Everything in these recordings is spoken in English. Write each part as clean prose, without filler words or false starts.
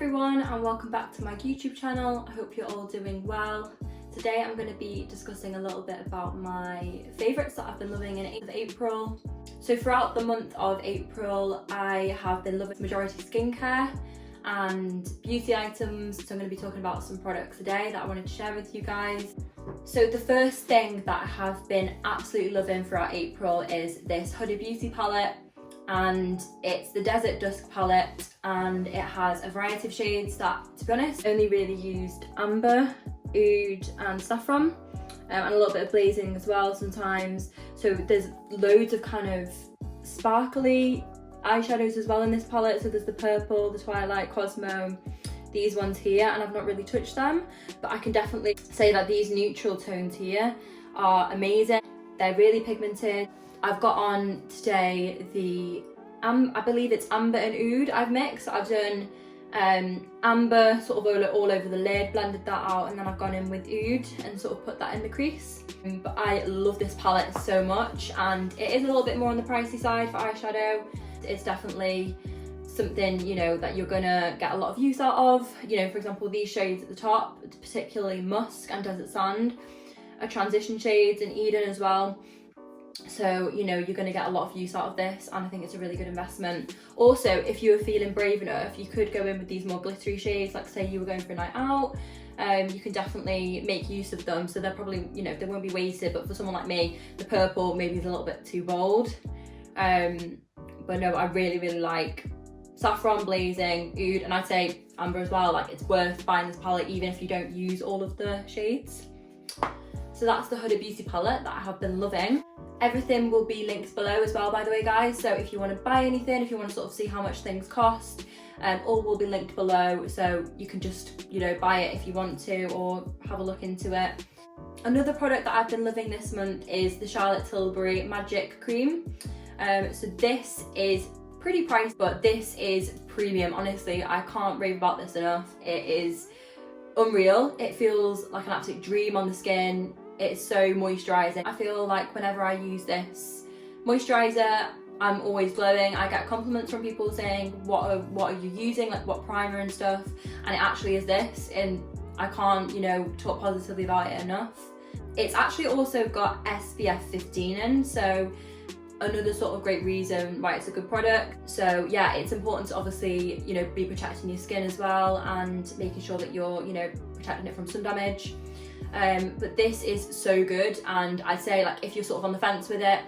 everyone and welcome back to my YouTube channel. I hope you're all doing well. Today I'm going to be discussing a little bit about my favourites that I've been loving in April. So throughout the month of April I have been loving majority skincare and beauty items, so I'm going to be talking about some products today that I wanted to share with you guys. So the first thing that I have been absolutely loving throughout April is this Huda Beauty palette, and it's the Desert Dusk palette and it has a variety of shades that, to be honest, only really used amber, oud and saffron, and a little bit of blazing as well sometimes. So there's loads of kind of sparkly eyeshadows as well in this palette. So there's the purple, the Twilight, Cosmo, these ones here, and I've not really touched them, but I can definitely say that these neutral tones here are amazing. They're really pigmented. I've got on today the I believe it's amber and oud I've mixed. I've done amber sort of all over the lid, blended that out, and then I've gone in with oud and sort of put that in the crease. But I love this palette so much, and it is a little bit more on the pricey side for eyeshadow. It's definitely something, you know, that you're gonna get a lot of use out of. You know, for example, these shades at the top, particularly Musk and Desert Sand, are transition shades, and Eden as well. So, you know, you're going to get a lot of use out of this, and I think it's a really good investment. Also, if you were feeling brave enough, you could go in with these more glittery shades, like say you were going for a night out. You can definitely make use of them, so they're probably, you know, they won't be wasted. But for someone like me, the purple maybe is a little bit too bold. But no, I really like saffron, blazing, oud, and I'd say amber as well. Like, it's worth buying this palette even if you don't use all of the shades. So that's the Huda Beauty palette that I have been loving. Everything will be linked below as well, by the way, guys. So if you want to buy anything, if you want to sort of see how much things cost, all will be linked below. So you can just, you know, buy it if you want to, or have a look into it. Another product that I've been loving this month is the Charlotte Tilbury Magic Cream. So this is pretty priced, but this is premium. Honestly, I can't rave about this enough. It is unreal. It feels like an absolute dream on the skin. It's so moisturising. I feel like whenever I use this moisturiser, I'm always glowing. I get compliments from people saying, what are you using, like what primer and stuff, and it actually is this, and I can't, you know, talk positively about it enough. It's actually also got SPF 15 in, so another sort of great reason why it's a good product. So yeah, it's important to obviously, you know, be protecting your skin as well, and making sure that you're, you know, protecting it from sun damage. But this is so good, and I'd say, like, if you're sort of on the fence with it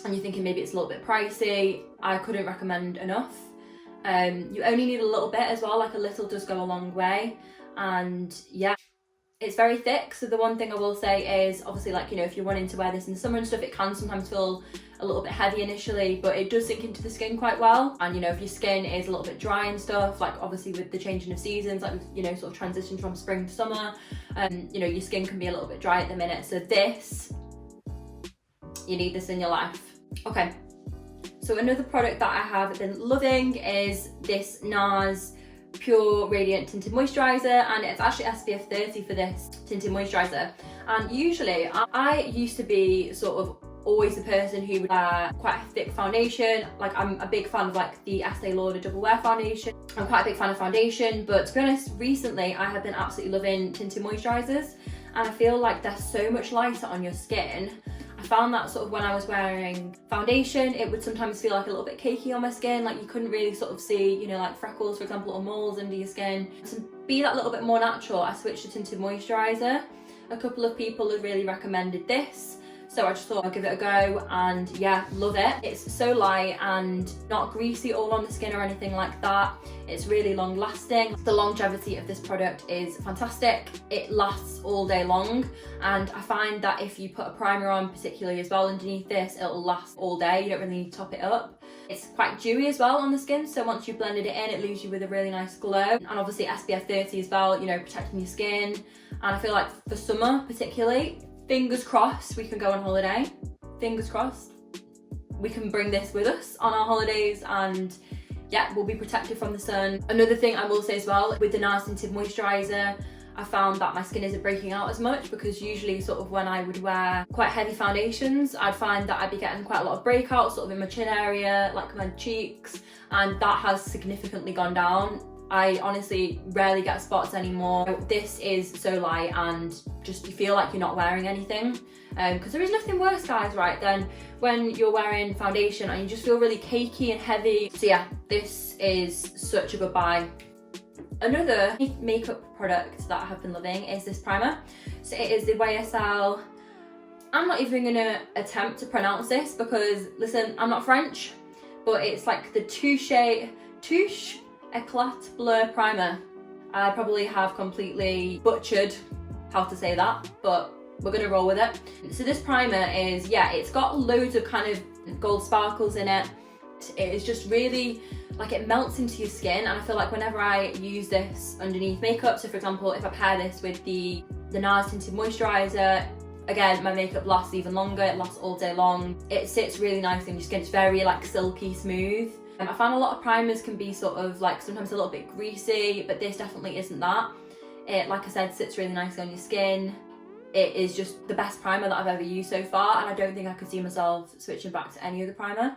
and you're thinking maybe it's a little bit pricey, I couldn't recommend enough. You only need a little bit as well, like a little does go a long way. And yeah, it's very thick. So the one thing I will say is, obviously, like, you know, if you're wanting to wear this in the summer and stuff, it can sometimes feel a little bit heavy initially, but it does sink into the skin quite well. And, you know, if your skin is a little bit dry and stuff, like obviously with the changing of seasons, like, you know, sort of transition from spring to summer, you know, your skin can be a little bit dry at the minute. So this, you need this in your life. Okay, so another product that I have been loving is this NARS Pure Radiant Tinted Moisturiser, and it's actually SPF 30 for this tinted moisturiser. And usually I used to be sort of always the person who would wear quite a thick foundation. Like, I'm a big fan of like the Estee Lauder Double Wear foundation. I'm quite a big fan of foundation, but to be honest, recently I have been absolutely loving tinted moisturisers, and I feel like they're so much lighter on your skin. I found that sort of when I was wearing foundation, it would sometimes feel like a little bit cakey on my skin, like you couldn't really sort of see, you know, like freckles, for example, or moles under your skin. To be that little bit more natural, I switched to tinted moisturiser. A couple of people have really recommended this, so I just thought I'd give it a go, and yeah, love it. It's so light and not greasy all on the skin or anything like that. It's really long lasting. The longevity of this product is fantastic. It lasts all day long, and I find that if you put a primer on particularly as well underneath this, it'll last all day. You don't really need to top it up. It's quite dewy as well on the skin, so once you've blended it in, it leaves you with a really nice glow. And obviously SPF 30 as well, you know, protecting your skin. And I feel like for summer particularly, fingers crossed we can go on holiday. Fingers crossed we can bring this with us on our holidays, and yeah, we'll be protected from the sun. Another thing I will say as well, with the NARS Tinted Moisturiser, I found that my skin isn't breaking out as much, because usually sort of when I would wear quite heavy foundations, I'd find that I'd be getting quite a lot of breakouts sort of in my chin area, like my cheeks, and that has significantly gone down I honestly rarely get spots anymore. This is so light and just you feel like you're not wearing anything. Because there is nothing worse, guys, right, than when you're wearing foundation and you just feel really cakey and heavy. So yeah, this is such a good buy. Another makeup product that I have been loving is this primer. So it is the YSL. I'm not even gonna attempt to pronounce this because, listen, I'm not French, but it's like the Touche Eclat Blur Primer. I probably have completely butchered how to say that, but we're gonna roll with it. So this primer is, yeah, it's got loads of kind of gold sparkles in it. It is just really, like, it melts into your skin, and I feel like whenever I use this underneath makeup, so for example, if I pair this with the NARS Tinted Moisturiser, again, my makeup lasts even longer, it lasts all day long. It sits really nicely on your skin, it's very like silky smooth. I find a lot of primers can be sort of like sometimes a little bit greasy, but this definitely isn't that. It, like I said, sits really nicely on your skin. It is just the best primer that I've ever used so far, and I don't think I could see myself switching back to any other primer.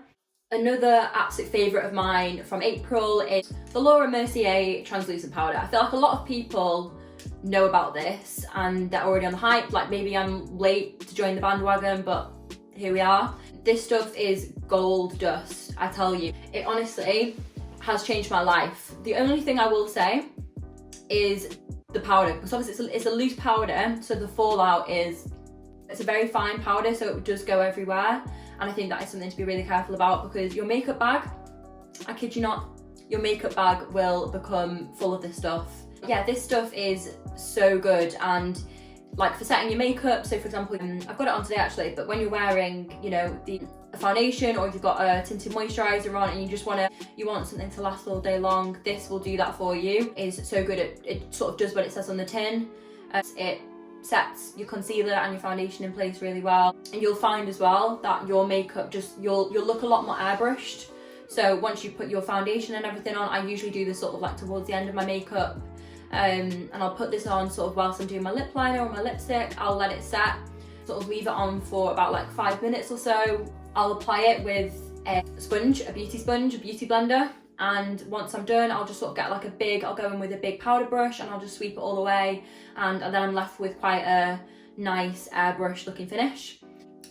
Another absolute favourite of mine from April is the Laura Mercier Translucent Powder. I feel like a lot of people know about this and they're already on the hype, like maybe I'm late to join the bandwagon, but here we are. This stuff is gold dust, I tell you. It honestly has changed my life. The only thing I will say is the powder, because obviously it's a loose powder, so the fallout is, it's a very fine powder, so it does go everywhere. And I think that is something to be really careful about, because your makeup bag, I kid you not, your makeup bag will become full of this stuff. Yeah, this stuff is so good, and like for setting your makeup, so for example, I've got it on today actually, but when you're wearing, you know, the foundation, or if you've got a tinted moisturiser on and you want something to last all day long, this will do that for you. It's so good, it sort of does what it says on the tin. It sets your concealer and your foundation in place really well, and you'll find as well that your makeup just, you'll look a lot more airbrushed. So once you put your foundation and everything on, I usually do this sort of like towards the end of my makeup, and I'll put this on sort of whilst I'm doing my lip liner or my lipstick. I'll let it set, sort of leave it on for about like 5 minutes or so. I'll apply it with a sponge, a beauty sponge, a beauty blender, and once I'm done, I'll just sort of get like I'll go in with a big powder brush and I'll just sweep it all away, and then I'm left with quite a nice airbrush looking finish.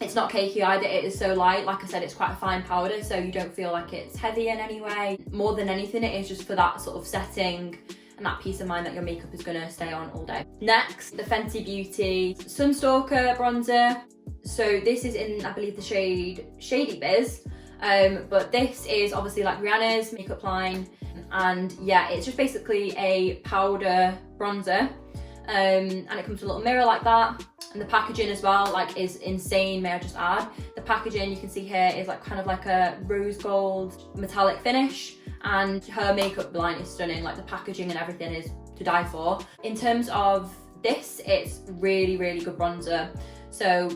It's not cakey either, it is so light. Like I said, it's quite a fine powder, so you don't feel like it's heavy in any way. More than anything, it is just for that sort of setting and that peace of mind that your makeup is gonna stay on all day. Next, the Fenty Beauty Sunstalker bronzer. So this is in, I believe, the shade Shady Biz, but this is obviously like Rihanna's makeup line, and yeah, it's just basically a powder bronzer, and it comes with a little mirror like that, and the packaging as well, like, is insane, may I just add. The packaging, you can see here, is like kind of like a rose gold metallic finish, and her makeup line is stunning. Like, the packaging and everything is to die for. In terms of this, it's really, really good bronzer. So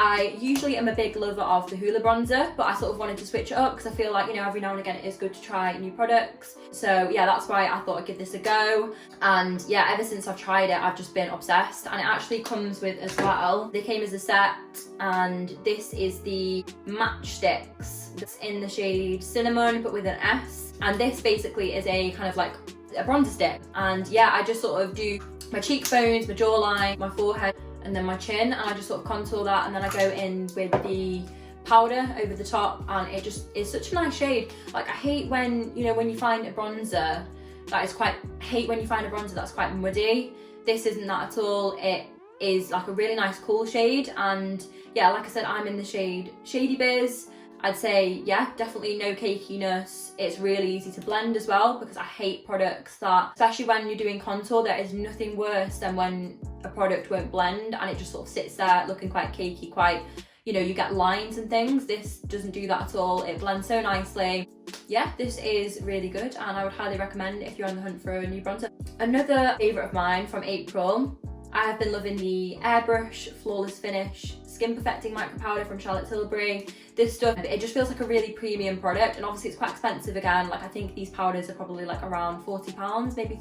I usually am a big lover of the Hoola bronzer, but I sort of wanted to switch it up because I feel like, you know, every now and again it is good to try new products. So yeah, that's why I thought I'd give this a go. And yeah, ever since I've tried it, I've just been obsessed. And it actually comes with as well, they came as a set, and this is the Matchsticks. It's in the shade Cinnamon, but with an S. And this basically is a kind of like a bronzer stick. And yeah, I just sort of do my cheekbones, my jawline, my forehead, and then my chin, and I just sort of contour that, and then I go in with the powder over the top, and it just is such a nice shade. Like, I hate when, you know, when you find a bronzer that is quite, that's quite muddy. This isn't that at all. It is like a really nice cool shade, and yeah, like I said, I'm in the shade Shady Biz. I'd say, yeah, definitely no cakiness. It's really easy to blend as well, because I hate products that, especially when you're doing contour, there is nothing worse than when a product won't blend and it just sort of sits there looking quite cakey, quite, you know, you get lines and things. This doesn't do that at all. It blends so nicely. Yeah, this is really good, and I would highly recommend if you're on the hunt for a new bronzer. Another favourite of mine from April I have been loving the Airbrush Flawless Finish Skin Perfecting Micro Powder from Charlotte Tilbury. This stuff, it just feels like a really premium product, and obviously it's quite expensive again. Like I think these powders are probably like around £40, maybe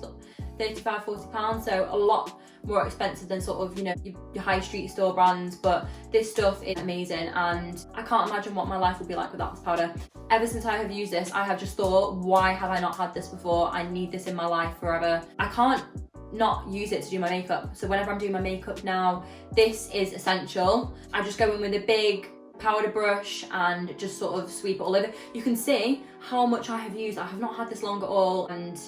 £35–40, so a lot more expensive than sort of, you know, your high street store brands, but this stuff is amazing and I can't imagine what my life would be like without this powder. Ever since I have used this, I have just thought, why have I not had this before? I need this in my life forever. I can't not use it to do my makeup. So whenever I'm doing my makeup now, this is essential. I just go in with a big powder brush and just sort of sweep it all over. You can see how much I have used. I have not had this long at all, and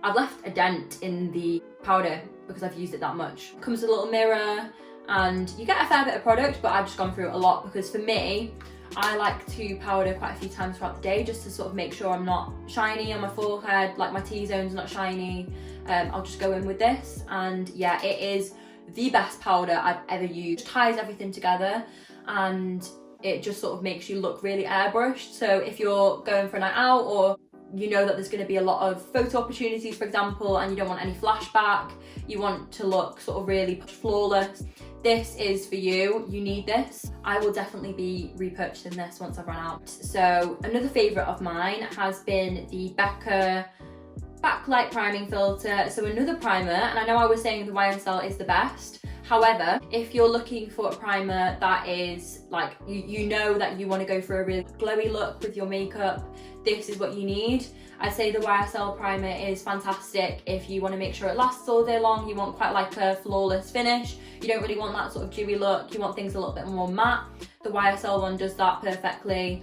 I've left a dent in the powder because I've used it that much. Comes with a little mirror and you get a fair bit of product, but I've just gone through it a lot because for me, I like to powder quite a few times throughout the day just to sort of make sure I'm not shiny on my forehead, like my T-zone's not shiny. I'll just go in with this, and yeah, it is the best powder I've ever used. It ties everything together and it just sort of makes you look really airbrushed. So if you're going for a night out, or you know that there's going to be a lot of photo opportunities, for example, and you don't want any flashback, you want to look sort of really flawless, this is for you. You need this. I will definitely be repurchasing this once I've run out. So another favourite of mine has been the Becca Backlight Priming Filter. So another primer, and I know I was saying the YSL is the best. However, if you're looking for a primer that is like, you know that you want to go for a really glowy look with your makeup, this is what you need. I'd say the YSL primer is fantastic if you want to make sure it lasts all day long. You want quite like a flawless finish. You don't really want that sort of dewy look. You want things a little bit more matte. The YSL one does that perfectly.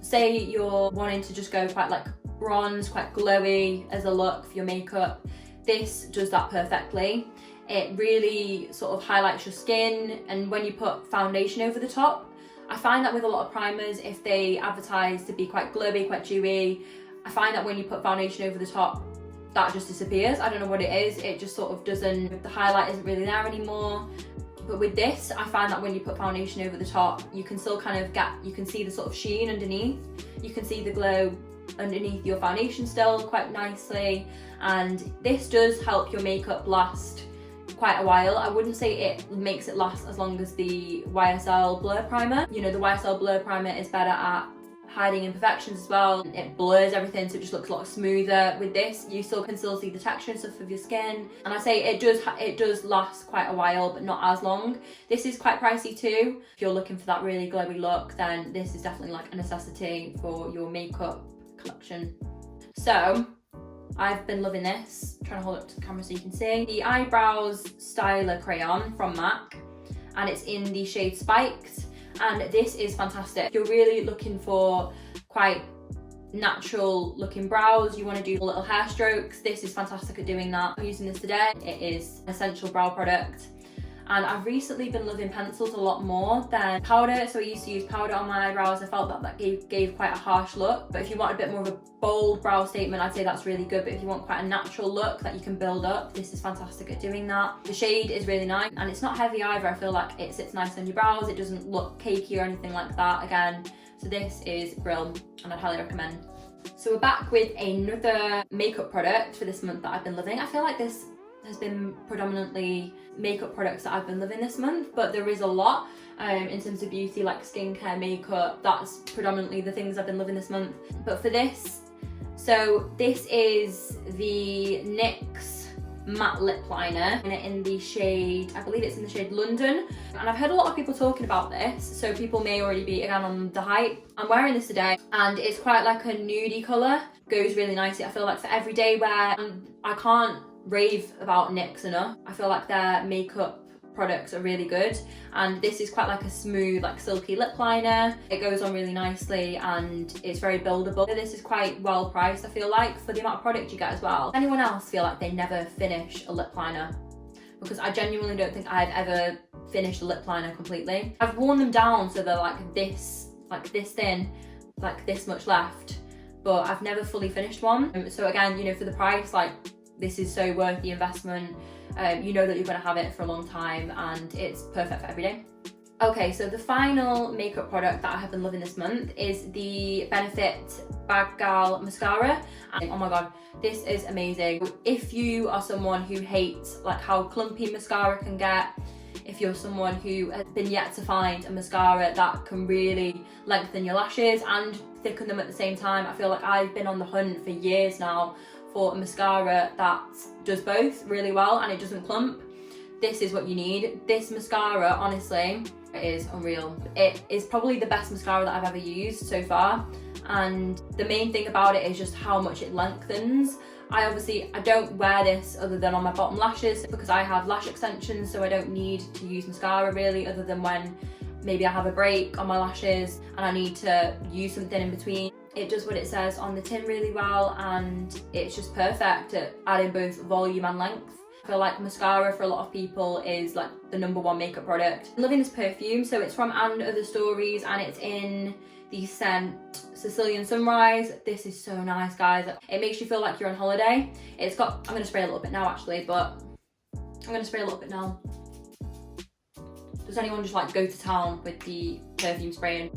Say you're wanting to just go quite like bronze, quite glowy as a look for your makeup. This does that perfectly. It really sort of highlights your skin, and when you put foundation over the top, I find that with a lot of primers, if they advertise to be quite glowy, quite dewy, I find that when you put foundation over the top, that just disappears. I don't know what it is, it just sort of doesn't, the highlight isn't really there anymore. But with this, I find that when you put foundation over the top, you can still kind of you can see the sort of sheen underneath, you can see the glow underneath your foundation still quite nicely, and this does help your makeup last quite a while. I wouldn't say it makes it last as long as the YSL Blur Primer. You know, the YSL Blur Primer is better at hiding imperfections as well. It blurs everything, so it just looks a lot smoother. With this, you can still see the texture and stuff of your skin. And I say it does last quite a while, but not as long. This is quite pricey too. If you're looking for that really glowy look, then this is definitely like a necessity for your makeup collection. So I've been loving this. I'm trying to hold it up to the camera so you can see. The Eyebrows Styler Crayon from MAC, and it's in the shade Spiked, and this is fantastic. If you're really looking for quite natural looking brows, you want to do little hair strokes, this is fantastic at doing that. I'm using this today. It is an essential brow product. And I've recently been loving pencils a lot more than powder. So I used to use powder on my eyebrows. I felt that gave quite a harsh look. But if you want a bit more of a bold brow statement, I'd say that's really good. But if you want quite a natural look that you can build up, this is fantastic at doing that. The shade is really nice, and it's not heavy either. I feel like it sits nice on your brows. It doesn't look cakey or anything like that again. So this is brilliant, and I'd highly recommend. So we're back with another makeup product for this month that I've been loving. I feel like this has been predominantly makeup products that I've been loving this month, but there is a lot in terms of beauty, like skincare, makeup. That's predominantly the things I've been loving this month. But for this, so this is the NYX matte lip liner in the shade, I believe it's in the shade London, and I've heard a lot of people talking about this, so people may already be again on the hype. I'm wearing this today, and it's quite like a nudie colour, goes really nicely. I feel like for everyday wear, and I can't rave about NYX enough. I feel like their makeup products are really good, and this is quite like a smooth, like silky lip liner. It goes on really nicely and it's very buildable. This is quite well priced, I feel like, for the amount of product you get as well. Anyone else feel like they never finish a lip liner? Because I genuinely don't think I've ever finished a lip liner completely. I've worn them down so they're like this thin, like this much left, but I've never fully finished one. So again, you know, for the price, like, this is so worth the investment. You know that you're going to have it for a long time, and it's perfect for every day. Okay, so the final makeup product that I have been loving this month is the Benefit Bad Gal Mascara. And oh my god, this is amazing. If you are someone who hates like how clumpy mascara can get, if you're someone who has been yet to find a mascara that can really lengthen your lashes and thicken them at the same time, I feel like I've been on the hunt for years now for a mascara that does both really well and it doesn't clump. This is what you need. This mascara, honestly, is unreal. It is probably the best mascara that I've ever used so far, and the main thing about it is just how much it lengthens. I don't wear this other than on my bottom lashes because I have lash extensions, so I don't need to use mascara really, other than when maybe I have a break on my lashes and I need to use something in between. It does what it says on the tin really well, and it's just perfect at adding both volume and length. I feel like mascara for a lot of people is like the #1 makeup product. I'm loving this perfume. So it's from And Other Stories and it's in the scent Sicilian Sunrise. This is so nice, guys. It makes you feel like you're on holiday. It's got, I'm gonna spray a little bit now actually, but I'm gonna spray a little bit now. Does anyone just like go to town with the perfume spraying?